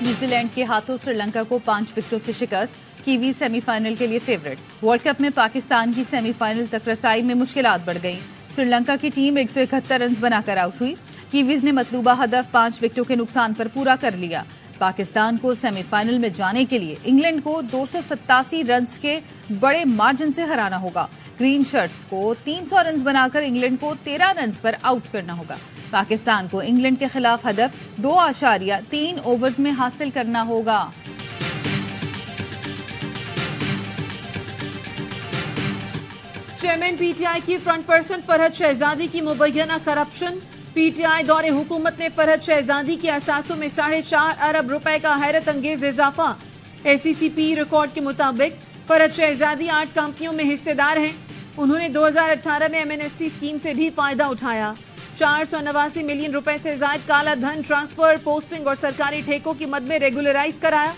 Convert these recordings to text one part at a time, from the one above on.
New Zealand के हाथों श्रीलंका को 5 विकेटों से शिकस्त। कीवी सेमीफाइनल के लिए फेवरेट। वर्ल्ड कप में पाकिस्तान की सेमीफाइनल तक रसाई में मुश्किलात बढ़ गईं। श्रीलंका की टीम 171 रन बनाकर आउट हुई। कीवीज ने मतलूबा हदफ 5 विकेटों के नुकसान पर पूरा कर लिया। पाकिस्तान को सेमीफाइनल में जाने के लिए इंग्लैंड को 287 रन के बड़े मार्जिन से हराना होगा। ग्रीन शर्ट्स को 300 रन बनाकर इंग्लैंड को 13 रन पर आउट करना होगा। पाकिस्तान को इंग्लैंड के खिलाफ हदफ 2.3 ओवर्स में हासिल करना होगा। चेयरमैन पीटीआई की फ्रंट पर्सन फरहद शहजादी की मुबैना करप्शन। पीटीआई दौरे हुकूमत ने फरहद शहजादी के असासों में 4.5 अरब रुपए का हैरत अंगेज इजाफा। एसीसीपी रिकॉर्ड के मुताबिक फरहद शहजादी 8 कंपनियों में हिस्सेदार हैं। उन्होंने 2018 में एमएनएसटी स्कीम से भी फायदा उठाया। 489 मिलियन रुपए से ज्यादा काला धन ट्रांसफर, पोस्टिंग और सरकारी ठेकों की मद में रेगुलराइज कराया।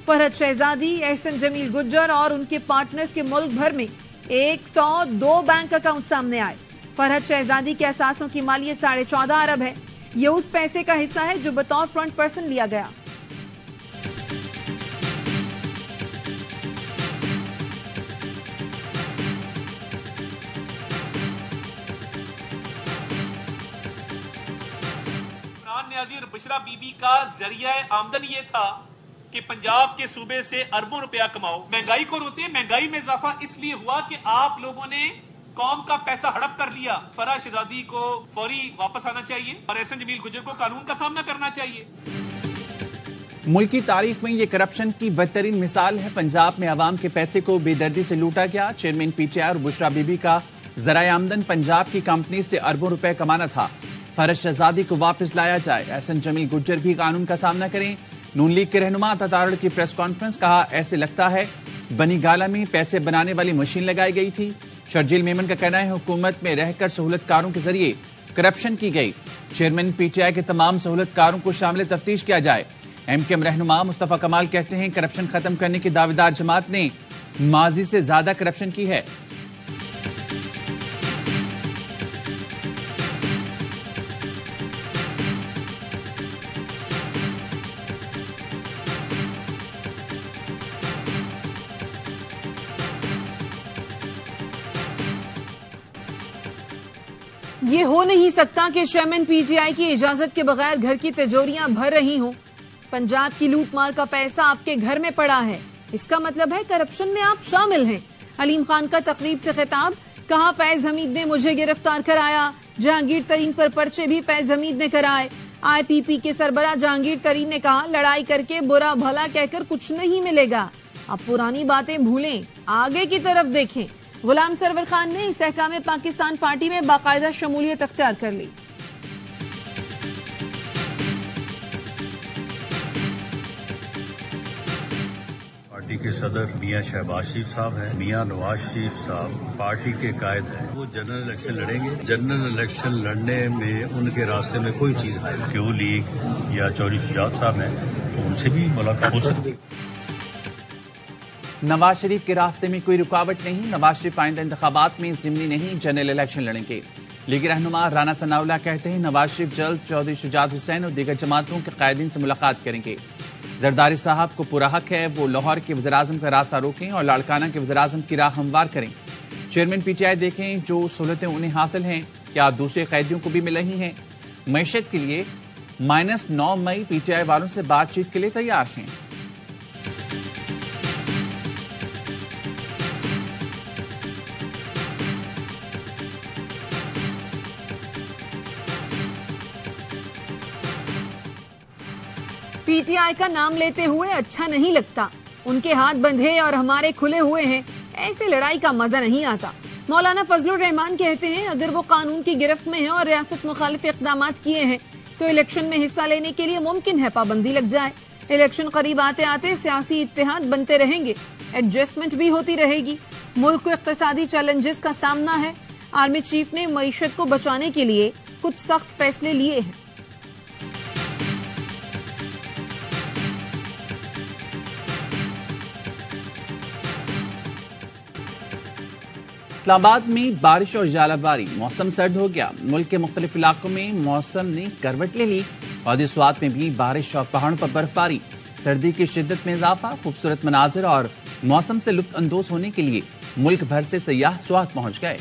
फरहद शहजादी, एहसन जमील गुज्जर और उनके पार्टनर्स के मुल्क भर में 102 बैंक अकाउंट सामने आए। फरहद शहजादी के असासों की मालियत 14.5 अरब है। ये उस पैसे का हिस्सा है जो बतौर फ्रंट पर्सन लिया गया। और बुशरा बीबी का जरिया आमदन ये था कि पंजाब के सूबे से अरबों रुपया कमाओ। महंगाई को रोते, महंगाई में इजाफा इसलिए हुआ कि आप लोगों ने कौम का पैसा हड़प कर लिया। फरहद शहजादी को फौरी वापस आना चाहिए और एहसन जमील गुज्जर को कानून का सामना करना चाहिए। मुल्क की तारीख में ये करप्शन की बदतरीन मिसाल है। पंजाब में अवाम के पैसे को बेदर्दी से लूटा गया। चेयरमैन पीटीआई और बुशरा बीबी का जराया आमदन पंजाब की कंपनी से अरबों रुपए कमाना था। फरहद शहजादी को वापस लाया जाए। एहसन जमील गुज्जर भी कानून का सामना करें। नून लीग के रहनुमा तातारड़ की प्रेस कॉन्फ्रेंस, कहा ऐसे लगता है बनी गाला में पैसे बनाने वाली मशीन लगाई गई थी। शर्जील मेमन का कहना है हुकूमत में रहकर सहूलतकारों के जरिए करप्शन की गई। चेयरमैन पीटीआई के तमाम सहूलतकारों को शामिल तफ्तीश किया जाए। एमकेएम रहनुमा मुस्तफा कमाल कहते हैं करप्शन खत्म करने की दावेदार जमात ने माजी से ज्यादा करप्शन की है। ये हो नहीं सकता कि चेयरमैन पीटीआई की इजाजत के बगैर घर की तिजोरियां भर रही हों। पंजाब की लूटमार का पैसा आपके घर में पड़ा है, इसका मतलब है करप्शन में आप शामिल हैं। अलीम खान का तकरीब से खिताब, कहा फैज हमीद ने मुझे गिरफ्तार कराया। जहांगीर तरीन पर पर्चे भी फैज हमीद ने कराए। आईपीपी के सरबराह जहांगीर तरीन ने कहा लड़ाई करके बुरा भला कहकर कुछ नहीं मिलेगा। अब पुरानी बातें भूलें, आगे की तरफ देखें। गुलाम सरवर खान ने इस्तेहकाम पाकिस्तान पार्टी में बाकायदा शमूलियत अख्तियार कर ली। पार्टी के सदर मियां शहबाज शरीफ साहब हैं, मियां नवाज शरीफ साहब पार्टी के कायद हैं। वो जनरल इलेक्शन लड़ेंगे। जनरल इलेक्शन लड़ने में उनके रास्ते में कोई चीज है क्यों लीग या चौधरी शुजात साहब हैं तो उनसे भी मुलाकात हो सकती है। नवाज शरीफ के रास्ते में कोई रुकावट नहीं। नवाज शरीफ आइंदा इंतखाबात में जिमनी नहीं जनरल इलेक्शन लड़ेंगे। लीग रहनुमा राना सनाउल्लाह कहते हैं नवाज शरीफ जल्द चौधरी शुजात हुसैन और दीगर जमातों के कायदीन से मुलाकात करेंगे। जरदारी साहब को पूरा हक है वो लाहौर के वज़ीर-ए-आज़म का रास्ता रोकें और लाड़काना के वज़ीर-ए-आज़म की राह हमवार करें। चेयरमैन पीटीआई देखें जो सहूलतें उन्हें हासिल हैं क्या दूसरे कैदियों को भी मिल रही हैं। मैशत के लिए -9 मई पीटीआई वालों से बातचीत के लिए तैयार हैं। पीटीआई का नाम लेते हुए अच्छा नहीं लगता। उनके हाथ बंधे और हमारे खुले हुए हैं, ऐसे लड़ाई का मजा नहीं आता। मौलाना फजलुर रहमान कहते हैं अगर वो कानून की गिरफ्त में है और रियासत मुखालिफ इक़दाम किए हैं तो इलेक्शन में हिस्सा लेने के लिए मुमकिन है पाबंदी लग जाए। इलेक्शन करीब आते आते सियासी इत्तेहाद बनते रहेंगे, एडजस्टमेंट भी होती रहेगी। मुल्क को इक़्तिसादी चैलेंजेस का सामना है। आर्मी चीफ ने मईशत को बचाने के लिए कुछ सख्त फैसले लिए हैं। इस्लामाबाद में बारिश और जालाबारी, मौसम सर्द हो गया। मुल्क के मुख्तलिफ इलाकों में मौसम ने करवट ले ली। वादी स्वात में भी बारिश और पहाड़ों पर बर्फबारी। सर्दी की शिद्दत में इजाफा, खूबसूरत मनाजिर और मौसम से लुत्फ अंदोज होने के लिए मुल्क भर से सयाह स्वात पहुंच गए।